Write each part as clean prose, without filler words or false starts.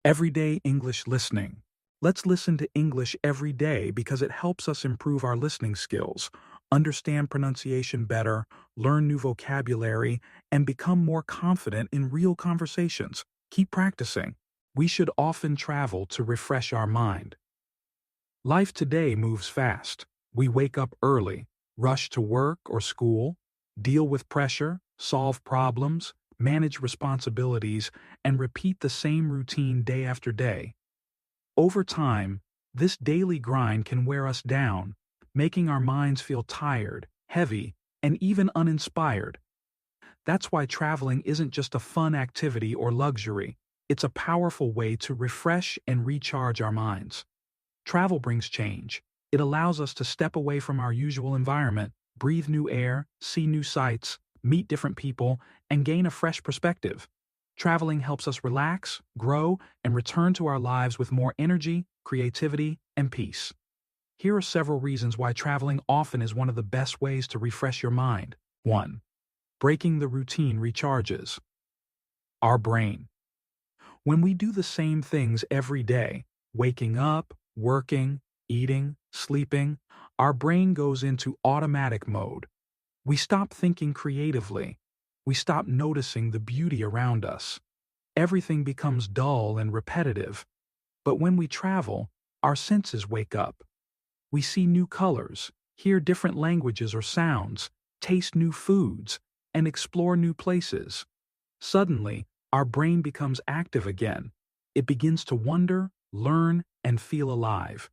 Everyday English listening. Let's listen to English every day because it helps us improve our listening skills, understand pronunciation better, learn new vocabulary, and become more confident in real conversations. Keep practicing. We should often travel to refresh our mind. Life today moves fast. We wake up early, rush to work or school, deal with pressure, solve problems, manage responsibilities, and repeat the same routine day after day. Over time, this daily grind can wear us down, making our minds feel tired, heavy, and even uninspired. That's why traveling isn't just a fun activity or luxury, it's a powerful way to refresh and recharge our minds. Travel brings change. It allows us to step away from our usual environment, breathe new air, see new sights, meet different people, and gain a fresh perspective. Traveling helps us relax, grow, and return to our lives with more energy, creativity, and peace. Here are several reasons why traveling often is one of the best ways to refresh your mind. 1. Breaking the routine recharges our brain. When we do the same things every day, waking up, working, eating, sleeping, our brain goes into automatic mode. We stop thinking creatively. We stop noticing the beauty around us. Everything becomes dull and repetitive. But when we travel, our senses wake up. We see new colors, hear different languages or sounds, taste new foods, and explore new places. Suddenly, our brain becomes active again. It begins to wonder, learn, and feel alive.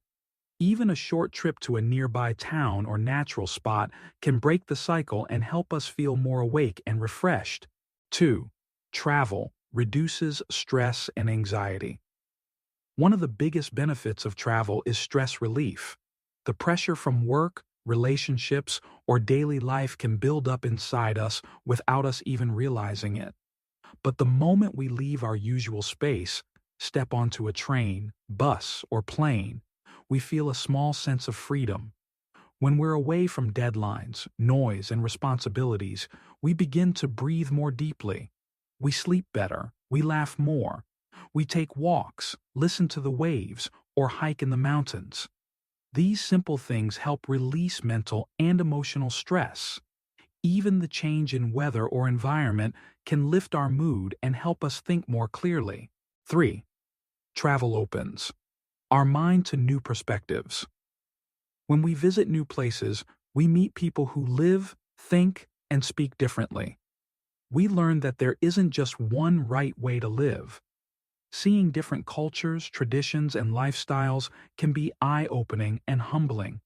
Even a short trip to a nearby town or natural spot can break the cycle and help us feel more awake and refreshed. 2. Travel reduces stress and anxiety. One of the biggest benefits of travel is stress relief. The pressure from work, relationships, or daily life can build up inside us without us even realizing it. But the moment we leave our usual space, step onto a train, bus, or plane, we feel a small sense of freedom. When we're away from deadlines, noise, and responsibilities, we begin to breathe more deeply. We sleep better, we laugh more. We take walks, listen to the waves, or hike in the mountains. These simple things help release mental and emotional stress. Even the change in weather or environment can lift our mood and help us think more clearly. 3. Travel opens our mind to new perspectives. When we visit new places, we meet people who live, think, and speak differently. We learn that there isn't just one right way to live. Seeing different cultures, traditions, and lifestyles can be eye-opening and humbling.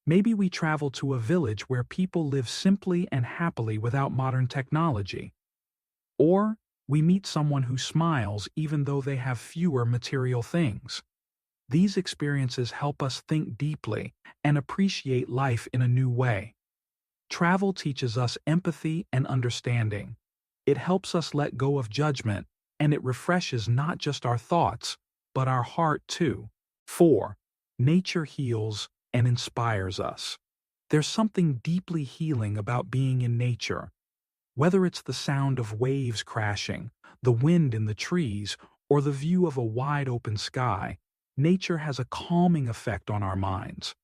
Maybe we travel to a village where people live simply and happily without modern technology. Or we meet someone who smiles even though they have fewer material things. These experiences help us think deeply and appreciate life in a new way. Travel teaches us empathy and understanding. It helps us let go of judgment, and it refreshes not just our thoughts, but our heart too. 4. Nature heals and inspires us. There's something deeply healing about being in nature. Whether it's the sound of waves crashing, the wind in the trees, or the view of a wide open sky, nature has a calming effect on our minds.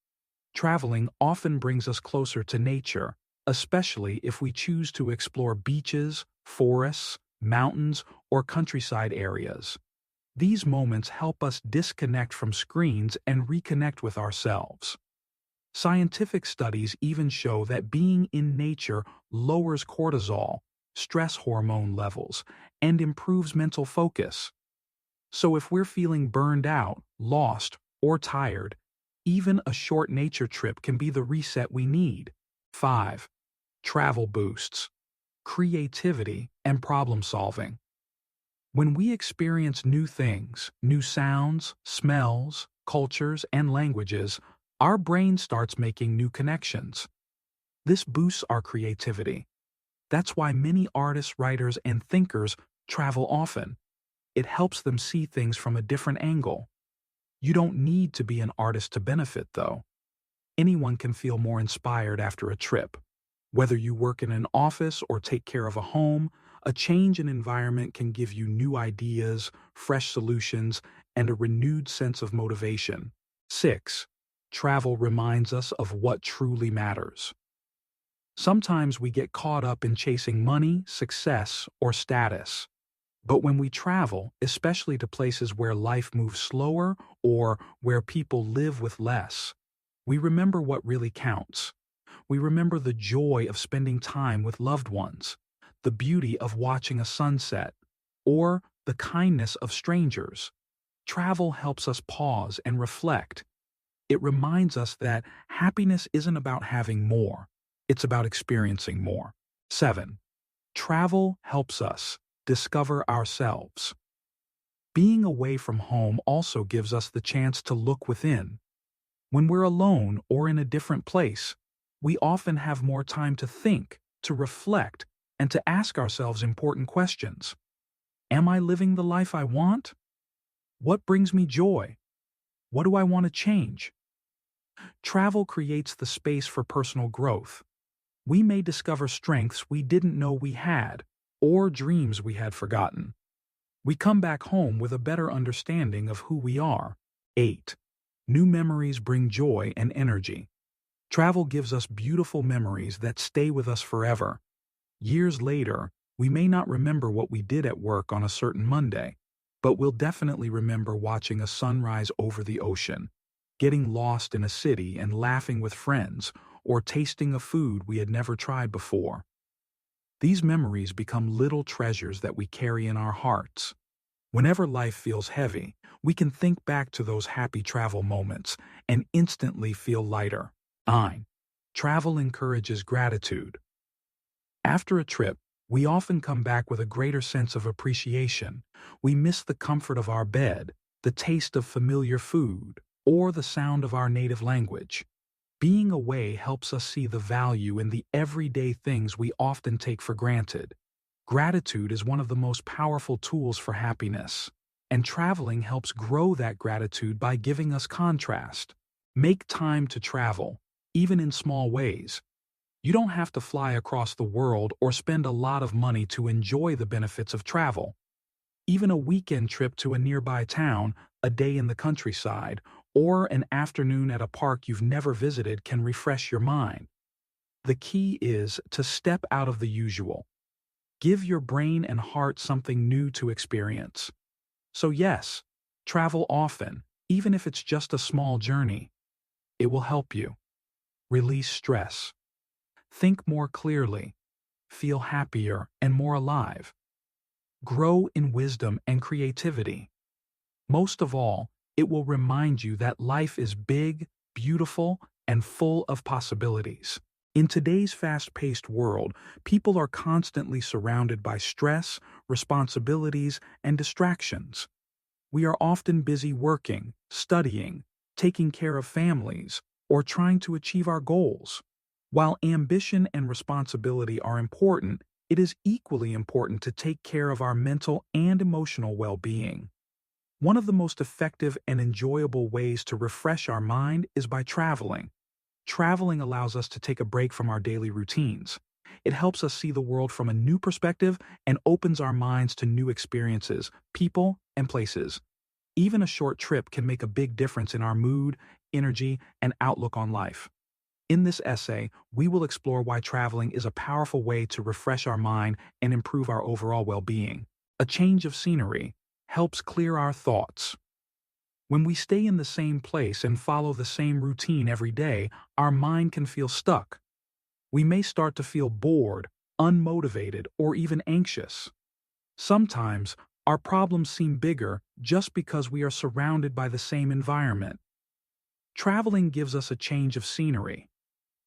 Traveling often brings us closer to nature, especially if we choose to explore beaches, forests, mountains, or countryside areas. These moments help us disconnect from screens and reconnect with ourselves. Scientific studies even show that being in nature lowers cortisol, stress hormone levels, and improves mental focus. So if we're feeling burned out, lost, or tired, even a short nature trip can be the reset we need. 5. Travel boosts creativity and problem solving. When we experience new things, new sounds, smells, cultures, and languages, our brain starts making new connections. This boosts our creativity. That's why many artists, writers, and thinkers travel often. It helps them see things from a different angle. You don't need to be an artist to benefit, though. Anyone can feel more inspired after a trip. Whether you work in an office or take care of a home, A change in environment can give you new ideas, fresh solutions, and a renewed sense of motivation. 6. Travel reminds us of what truly matters. Sometimes we get caught up in chasing money, success, or status. But when we travel, especially to places where life moves slower or where people live with less, we remember what really counts. We remember the joy of spending time with loved ones, the beauty of watching a sunset, or the kindness of strangers. Travel helps us pause and reflect. It reminds us that happiness isn't about having more, it's about experiencing more. 7. Travel helps us discover ourselves. Being away from home also gives us the chance to look within. When we're alone or in a different place, we often have more time to think, to reflect, and to ask ourselves important questions. Am I living the life I want? What brings me joy? What do I want to change? Travel creates the space for personal growth. We may discover strengths we didn't know we had, or dreams we had forgotten. We come back home with a better understanding of who we are. 8. New memories bring joy and energy. Travel gives us beautiful memories that stay with us forever. Years later, we may not remember what we did at work on a certain Monday, but we'll definitely remember watching a sunrise over the ocean, getting lost in a city and laughing with friends, or tasting a food we had never tried before. These memories become little treasures that we carry in our hearts. Whenever life feels heavy, we can think back to those happy travel moments and instantly feel lighter. 9. Travel encourages gratitude. After a trip, we often come back with a greater sense of appreciation. We miss the comfort of our bed, the taste of familiar food, or the sound of our native language. Being away helps us see the value in the everyday things we often take for granted. Gratitude is one of the most powerful tools for happiness, and traveling helps grow that gratitude by giving us contrast. Make time to travel, even in small ways. You don't have to fly across the world or spend a lot of money to enjoy the benefits of travel. Even a weekend trip to a nearby town, a day in the countryside, or an afternoon at a park you've never visited can refresh your mind. The key is to step out of the usual. Give your brain and heart something new to experience. So yes, travel often, even if it's just a small journey. It will help you release stress, think more clearly, feel happier and more alive, grow in wisdom and creativity. Most of all, it will remind you that life is big, beautiful, and full of possibilities. In today's fast-paced world, people are constantly surrounded by stress, responsibilities, and distractions. We are often busy working, studying, taking care of families, or trying to achieve our goals. While ambition and responsibility are important, it is equally important to take care of our mental and emotional well-being. One of the most effective and enjoyable ways to refresh our mind is by traveling. Traveling allows us to take a break from our daily routines. It helps us see the world from a new perspective and opens our minds to new experiences, people, and places. Even a short trip can make a big difference in our mood, energy, and outlook on life. In this essay, we will explore why traveling is a powerful way to refresh our mind and improve our overall well-being. A change of scenery helps clear our thoughts. When we stay in the same place and follow the same routine every day, our mind can feel stuck. We may start to feel bored, unmotivated, or even anxious. Sometimes, our problems seem bigger just because we are surrounded by the same environment. Traveling gives us a change of scenery.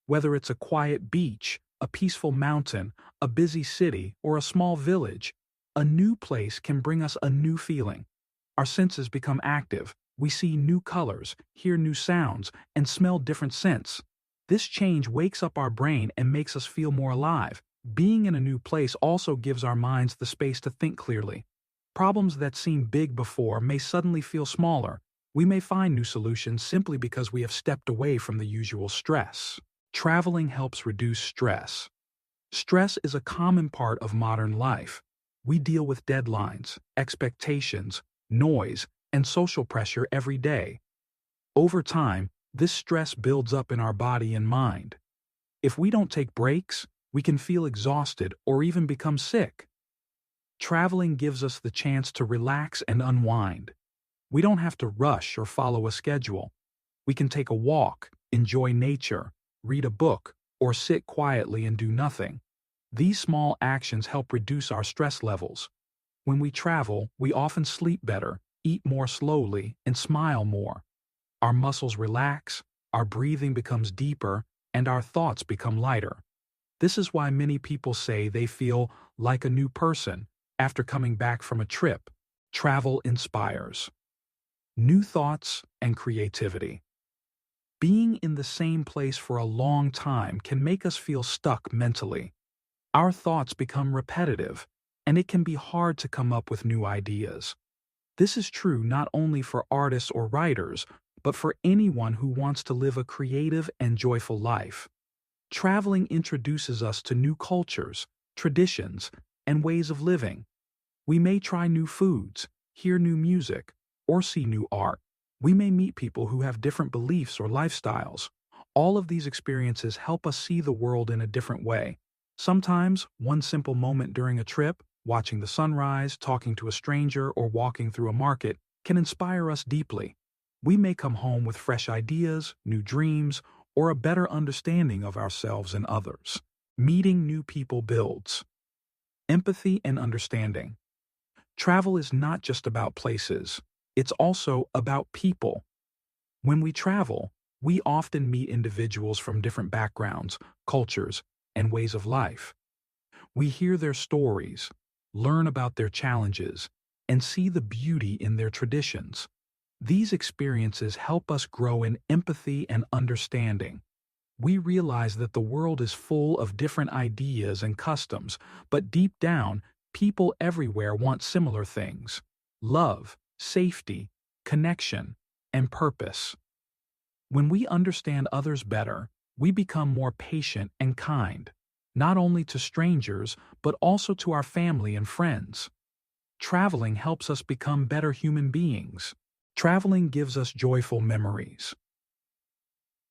Whether it's a quiet beach, a peaceful mountain, a busy city, or a small village, a new place can bring us a new feeling. Our senses become active. We see new colors, hear new sounds, and smell different scents. This change wakes up our brain and makes us feel more alive. Being in a new place also gives our minds the space to think clearly. Problems that seemed big before may suddenly feel smaller. We may find new solutions simply because we have stepped away from the usual stress. Traveling helps reduce stress. Stress is a common part of modern life. We deal with deadlines, expectations, noise, and social pressure every day. Over time, this stress builds up in our body and mind. If we don't take breaks, we can feel exhausted or even become sick. Traveling gives us the chance to relax and unwind. We don't have to rush or follow a schedule. We can take a walk, enjoy nature, read a book, or sit quietly and do nothing. These small actions help reduce our stress levels. When we travel, we often sleep better, eat more slowly, and smile more. Our muscles relax, our breathing becomes deeper, and our thoughts become lighter. This is why many people say they feel like a new person after coming back from a trip. Travel inspires new thoughts and creativity. Being in the same place for a long time can make us feel stuck mentally. Our thoughts become repetitive, and it can be hard to come up with new ideas. This is true not only for artists or writers, but for anyone who wants to live a creative and joyful life. Traveling introduces us to new cultures, traditions, and ways of living. We may try new foods, hear new music, or see new art. We may meet people who have different beliefs or lifestyles. All of these experiences help us see the world in a different way. Sometimes, one simple moment during a trip, watching the sunrise, talking to a stranger, or walking through a market, can inspire us deeply. We may come home with fresh ideas, new dreams, or a better understanding of ourselves and others. Meeting new people builds empathy and understanding. Travel is not just about places, it's also about people. When we travel, we often meet individuals from different backgrounds, cultures, and ways of life. We hear their stories, learn about their challenges, and see the beauty in their traditions. These experiences help us grow in empathy and understanding. We realize that the world is full of different ideas and customs, but deep down, people everywhere want similar things: love, safety, connection, and purpose. When we understand others better, we become more patient and kind, not only to strangers, but also to our family and friends. Traveling helps us become better human beings. Traveling gives us joyful memories.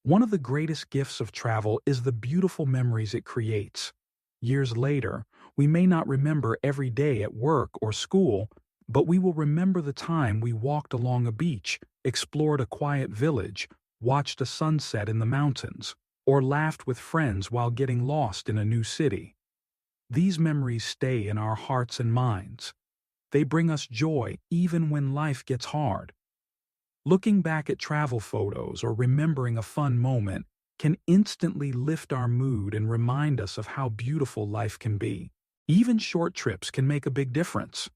One of the greatest gifts of travel is the beautiful memories it creates. Years later, we may not remember every day at work or school, but we will remember the time we walked along a beach, explored a quiet village, watched a sunset in the mountains, or laughed with friends while getting lost in a new city. These memories stay in our hearts and minds. They bring us joy even when life gets hard. Looking back at travel photos or remembering a fun moment can instantly lift our mood and remind us of how beautiful life can be. Even short trips can make a big difference.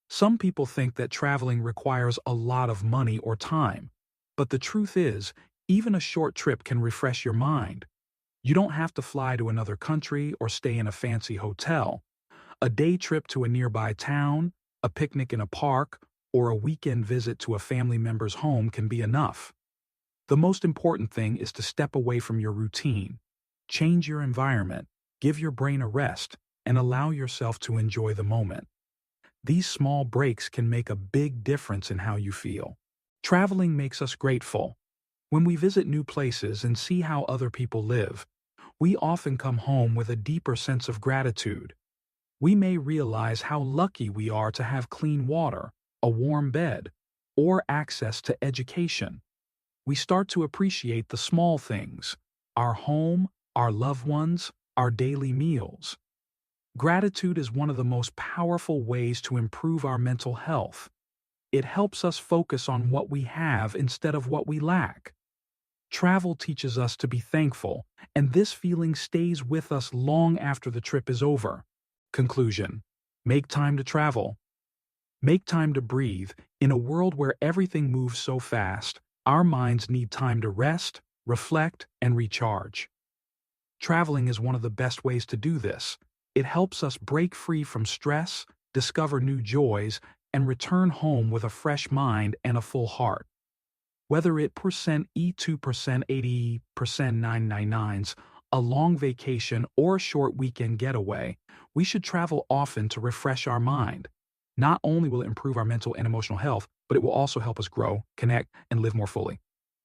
Some people think that traveling requires a lot of money or time, but the truth is, even a short trip can refresh your mind. You don't have to fly to another country or stay in a fancy hotel. A day trip to a nearby town, a picnic in a park, or a weekend visit to a family member's home can be enough. The most important thing is to step away from your routine, change your environment, give your brain a rest, and allow yourself to enjoy the moment. These small breaks can make a big difference in how you feel. Traveling makes us grateful. When we visit new places and see how other people live, we often come home with a deeper sense of gratitude. We may realize how lucky we are to have clean water, a warm bed, or access to education. We start to appreciate the small things: our home, our loved ones, our daily meals. Gratitude is one of the most powerful ways to improve our mental health. It helps us focus on what we have instead of what we lack. Travel teaches us to be thankful, and this feeling stays with us long after the trip is over. Conclusion: make time to travel. Make time to breathe. In a world where everything moves so fast, our minds need time to rest, reflect, and recharge. Traveling is one of the best ways to do this. It helps us break free from stress, discover new joys, and return home with a fresh mind and a full heart. Whether it %E2%, 80%, 999s, a long vacation, or a short weekend getaway, we should travel often to refresh our mind. Not only will it improve our mental and emotional health, but it will also help us grow, connect, and live more fully.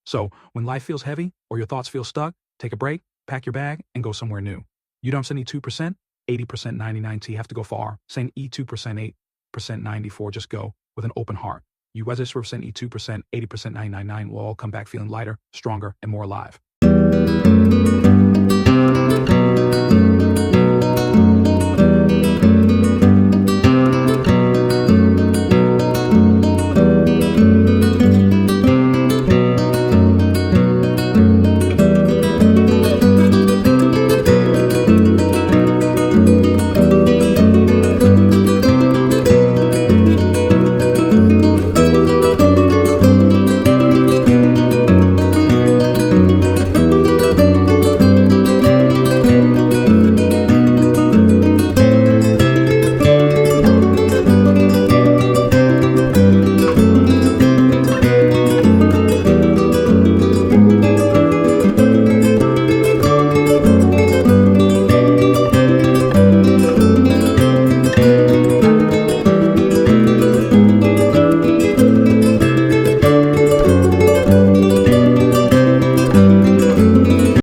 So, when life feels heavy or your thoughts feel stuck, take a break, pack your bag, and go somewhere new. You don't need 2%, 80% 99T have to go far. Saying E2%, 8% 94, just go with an open heart. You whether it's percent E2%, 80% 999 will all come back feeling lighter, stronger, and more alive.